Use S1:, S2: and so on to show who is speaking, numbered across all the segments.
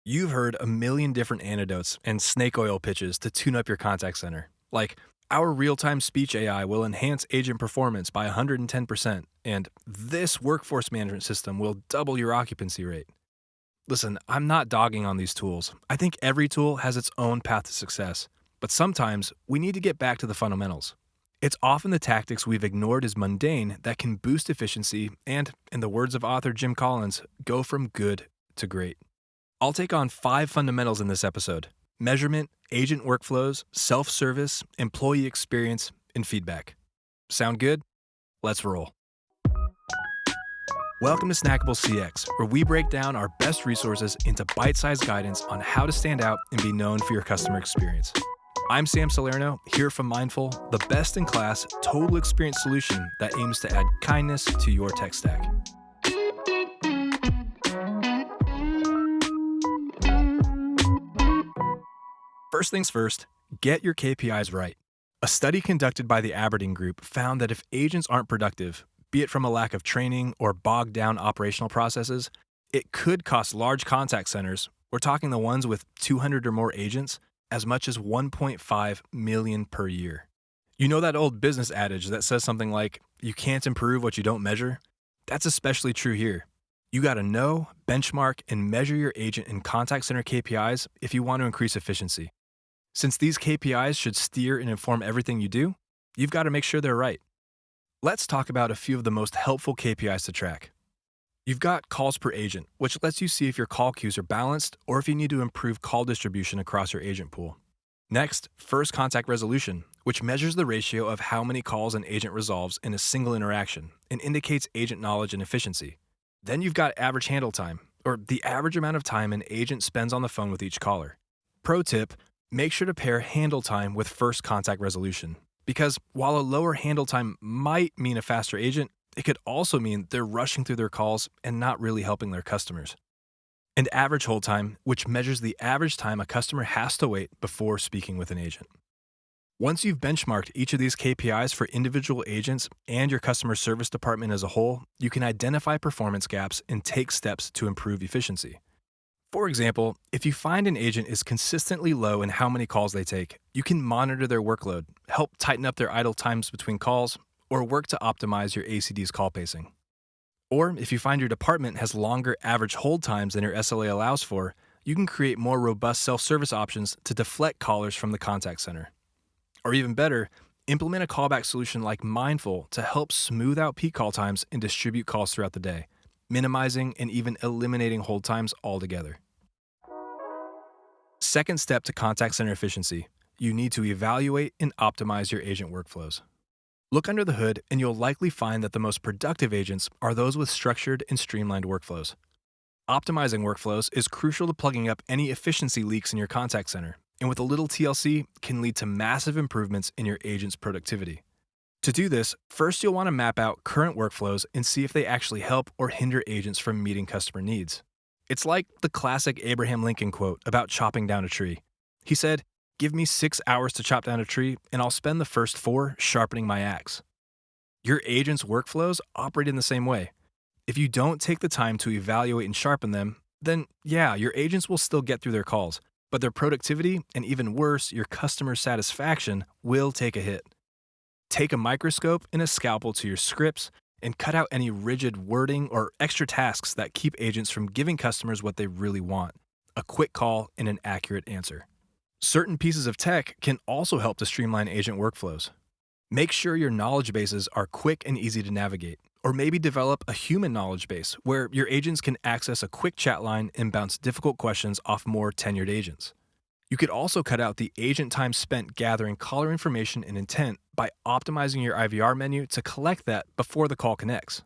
S1: You've heard a million different anecdotes and snake oil pitches to tune up your contact center. Like, our real time speech AI will enhance agent performance by 110%, and this workforce management system will double your occupancy rate. Listen, I'm not dogging on these tools. I think every tool has its own path to success, but sometimes we need to get back to the fundamentals. It's often the tactics we've ignored as mundane that can boost efficiency and, in the words of author Jim Collins, go from good to great. I'll take on 5 fundamentals in this episode: measurement, agent workflows, self service, employee experience, and feedback. Sound good? Let's roll. Welcome to Snackable CX, where we break down our best resources into bite sized guidance on how to stand out and be known for your customer experience. I'm Sam Salerno, here from Mindful, the best in class total experience solution that aims to add kindness to your tech stack. First things first, get your KPIs right. A study conducted by the Aberdeen Group found that if agents aren't productive, be it from a lack of training or bogged down operational processes, it could cost large contact centers, we're talking the ones with 200 or more agents, as much as $1.5 million per year. You know that old business adage that says something like, you can't improve what you don't measure? That's especially true here. You gotta know, benchmark, and measure your agent and contact center KPIs if you want to increase efficiency. Since these KPIs should steer and inform everything you do, you've got to make sure they're right. Let's talk about a few of the most helpful KPIs to track. You've got calls per agent, which lets you see if your call queues are balanced or if you need to improve call distribution across your agent pool. Next, first contact resolution, which measures the ratio of how many calls an agent resolves in a single interaction and indicates agent knowledge and efficiency. Then you've got average handle time, or the average amount of time an agent spends on the phone with each caller. Pro tip: make sure to pair handle time with first contact resolution, because while a lower handle time might mean a faster agent, it could also mean they're rushing through their calls and not really helping their customers. And average hold time, which measures the average time a customer has to wait before speaking with an agent. Once you've benchmarked each of these KPIs for individual agents and your customer service department as a whole, you can identify performance gaps and take steps to improve efficiency. For example, if you find an agent is consistently low in how many calls they take, you can monitor their workload, help tighten up their idle times between calls, or work to optimize your ACD's call pacing. Or if you find your department has longer average hold times than your SLA allows for, you can create more robust self-service options to deflect callers from the contact center. Or even better, implement a callback solution like Mindful to help smooth out peak call times and distribute calls throughout the day, minimizing and even eliminating hold times altogether. Second step to contact center efficiency: you need to evaluate and optimize your agent workflows. Look under the hood and you'll likely find that the most productive agents are those with structured and streamlined workflows. Optimizing workflows is crucial to plugging up any efficiency leaks in your contact center, and with a little TLC can lead to massive improvements in your agent's productivity. To do this, first you'll want to map out current workflows and see if they actually help or hinder agents from meeting customer needs. It's like the classic Abraham Lincoln quote about chopping down a tree. He said, "Give me 6 hours to chop down a tree, and I'll spend the first 4 sharpening my axe." Your agent's workflows operate in the same way. If you don't take the time to evaluate and sharpen them, then yeah, your agents will still get through their calls, but their productivity, and even worse, your customer satisfaction, will take a hit. Take a microscope and a scalpel to your scripts and cut out any rigid wording or extra tasks that keep agents from giving customers what they really want: a quick call and an accurate answer. Certain pieces of tech can also help to streamline agent workflows. Make sure your knowledge bases are quick and easy to navigate, or maybe develop a human knowledge base where your agents can access a quick chat line and bounce difficult questions off more tenured agents. You could also cut out the agent time spent gathering caller information and intent by optimizing your IVR menu to collect that before the call connects.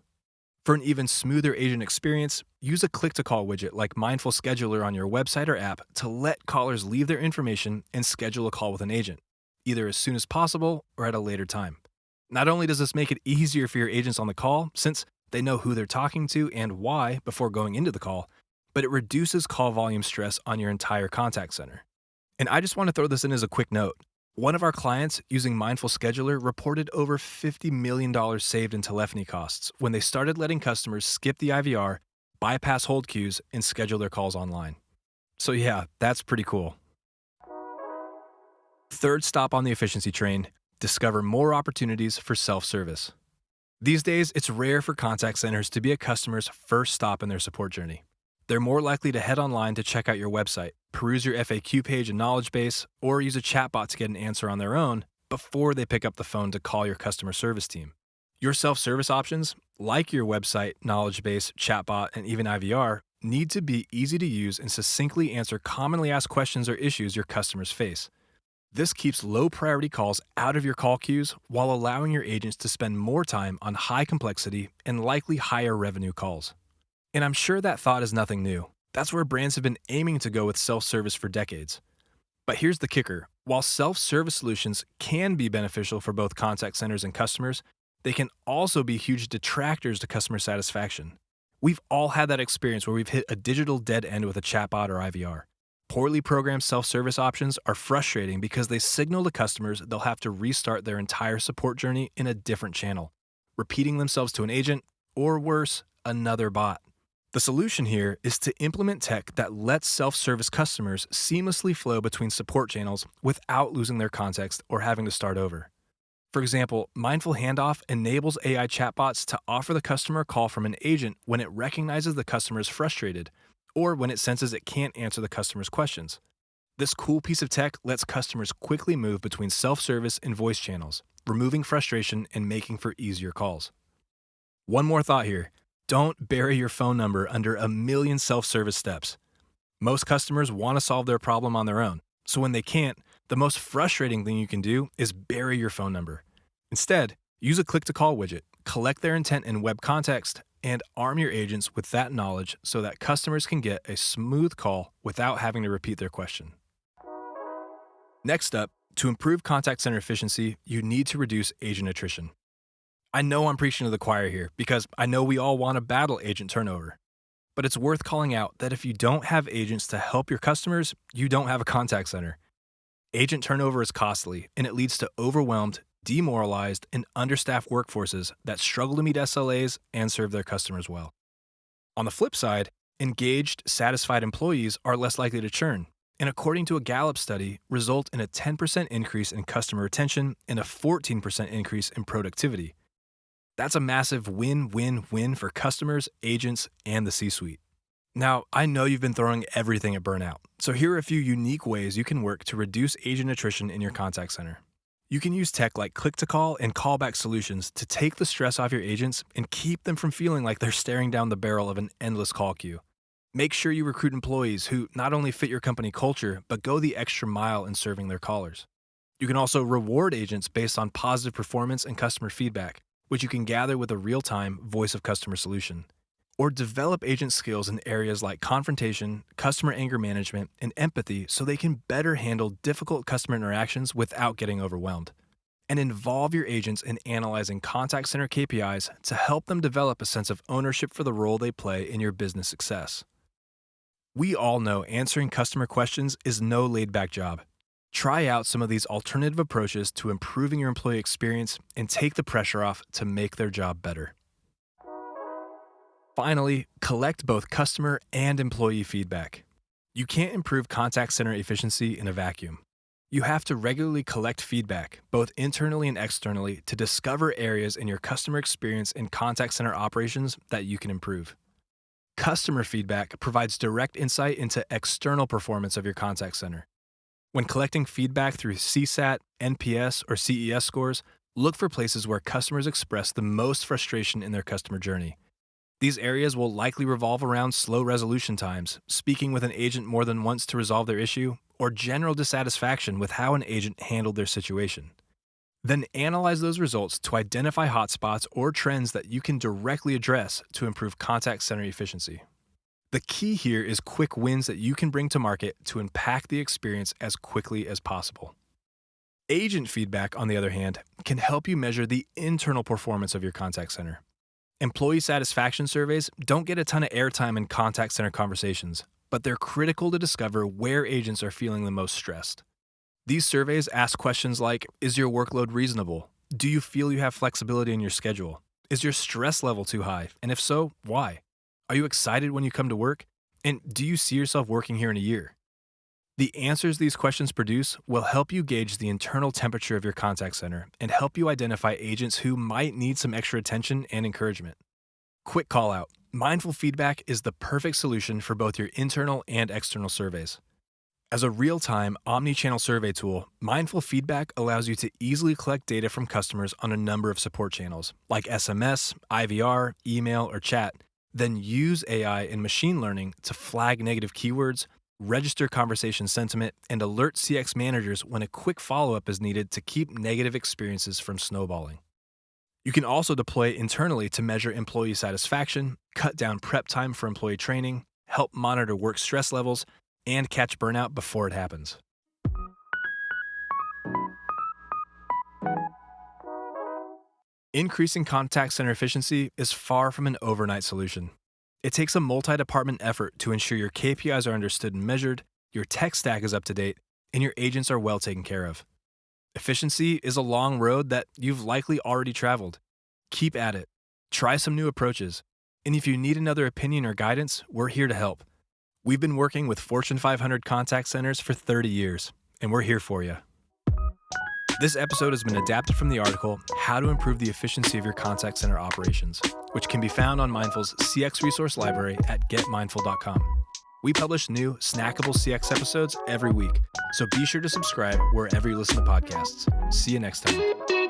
S1: For an even smoother agent experience, use a click-to-call widget like Mindful Scheduler on your website or app to let callers leave their information and schedule a call with an agent, either as soon as possible or at a later time. Not only does this make it easier for your agents on the call, since they know who they're talking to and why before going into the call, but it reduces call volume stress on your entire contact center. And I just want to throw this in as a quick note. One of our clients using Mindful Scheduler reported over $50 million saved in telephony costs when they started letting customers skip the IVR, bypass hold queues, and schedule their calls online. So yeah, that's pretty cool. Third stop on the efficiency train, discover more opportunities for self-service. These days, it's rare for contact centers to be a customer's first stop in their support journey. They're more likely to head online to check out your website, peruse your FAQ page and knowledge base, or use a chatbot to get an answer on their own before they pick up the phone to call your customer service team. Your self-service options, like your website, knowledge base, chatbot, and even IVR, need to be easy to use and succinctly answer commonly asked questions or issues your customers face. This keeps low priority calls out of your call queues while allowing your agents to spend more time on high complexity and likely higher revenue calls. And I'm sure that thought is nothing new. That's where brands have been aiming to go with self-service for decades. But here's the kicker. While self-service solutions can be beneficial for both contact centers and customers, they can also be huge detractors to customer satisfaction. We've all had that experience where we've hit a digital dead end with a chatbot or IVR. Poorly programmed self-service options are frustrating because they signal to customers they'll have to restart their entire support journey in a different channel, repeating themselves to an agent, or worse, another bot. The solution here is to implement tech that lets self-service customers seamlessly flow between support channels without losing their context or having to start over. For example, Mindful Handoff enables AI chatbots to offer the customer a call from an agent when it recognizes the customer is frustrated or when it senses it can't answer the customer's questions. This cool piece of tech lets customers quickly move between self-service and voice channels, removing frustration and making for easier calls. One more thought here. Don't bury your phone number under a million self-service steps. Most customers want to solve their problem on their own, so when they can't, the most frustrating thing you can do is bury your phone number. Instead, use a click-to-call widget, collect their intent in web context, and arm your agents with that knowledge so that customers can get a smooth call without having to repeat their question. Next up, to improve contact center efficiency, you need to reduce agent attrition. I know I'm preaching to the choir here because I know we all want to battle agent turnover. But it's worth calling out that if you don't have agents to help your customers, you don't have a contact center. Agent turnover is costly, and it leads to overwhelmed, demoralized, and understaffed workforces that struggle to meet SLAs and serve their customers well. On the flip side, engaged, satisfied employees are less likely to churn, and according to a Gallup study, result in a 10% increase in customer retention and a 14% increase in productivity. That's a massive win-win-win for customers, agents, and the C-suite. Now, I know you've been throwing everything at burnout, so here are a few unique ways you can work to reduce agent attrition in your contact center. You can use tech like click-to-call and callback solutions to take the stress off your agents and keep them from feeling like they're staring down the barrel of an endless call queue. Make sure you recruit employees who not only fit your company culture, but go the extra mile in serving their callers. You can also reward agents based on positive performance and customer feedback, which you can gather with a real-time voice of customer solution. Or develop agent skills in areas like confrontation, customer anger management, and empathy so they can better handle difficult customer interactions without getting overwhelmed. And involve your agents in analyzing contact center KPIs to help them develop a sense of ownership for the role they play in your business success. We all know answering customer questions is no laid-back job. Try out some of these alternative approaches to improving your employee experience and take the pressure off to make their job better. Finally, collect both customer and employee feedback. You can't improve contact center efficiency in a vacuum. You have to regularly collect feedback, both internally and externally, to discover areas in your customer experience and contact center operations that you can improve. Customer feedback provides direct insight into external performance of your contact center. When collecting feedback through CSAT, NPS, or CES scores, look for places where customers express the most frustration in their customer journey. These areas will likely revolve around slow resolution times, speaking with an agent more than once to resolve their issue, or general dissatisfaction with how an agent handled their situation. Then analyze those results to identify hotspots or trends that you can directly address to improve contact center efficiency. The key here is quick wins that you can bring to market to impact the experience as quickly as possible. Agent feedback, on the other hand, can help you measure the internal performance of your contact center. Employee satisfaction surveys don't get a ton of airtime in contact center conversations, but they're critical to discover where agents are feeling the most stressed. These surveys ask questions like, is your workload reasonable? Do you feel you have flexibility in your schedule? Is your stress level too high? And if so, why? Are you excited when you come to work? And do you see yourself working here in a year? The answers these questions produce will help you gauge the internal temperature of your contact center and help you identify agents who might need some extra attention and encouragement. Quick call out. Mindful feedback is the perfect solution for both your internal and external surveys. As a real-time, omni-channel survey tool, Mindful Feedback allows you to easily collect data from customers on a number of support channels, like SMS, IVR, email, or chat, then use AI and machine learning to flag negative keywords, register conversation sentiment, and alert CX managers when a quick follow-up is needed to keep negative experiences from snowballing. You can also deploy it internally to measure employee satisfaction, cut down prep time for employee training, help monitor work stress levels, and catch burnout before it happens. Increasing contact center efficiency is far from an overnight solution. It takes a multi-department effort to ensure your KPIs are understood and measured, your tech stack is up to date, and your agents are well taken care of. Efficiency is a long road that you've likely already traveled. Keep at it. Try some new approaches. And if you need another opinion or guidance, we're here to help. We've been working with Fortune 500 contact centers for 30 years, and we're here for you. This episode has been adapted from the article, How to Improve the Efficiency of Your Contact Center Operations, which can be found on Mindful's CX resource library at getmindful.com. We publish new Snackable CX episodes every week, so be sure to subscribe wherever you listen to podcasts. See you next time.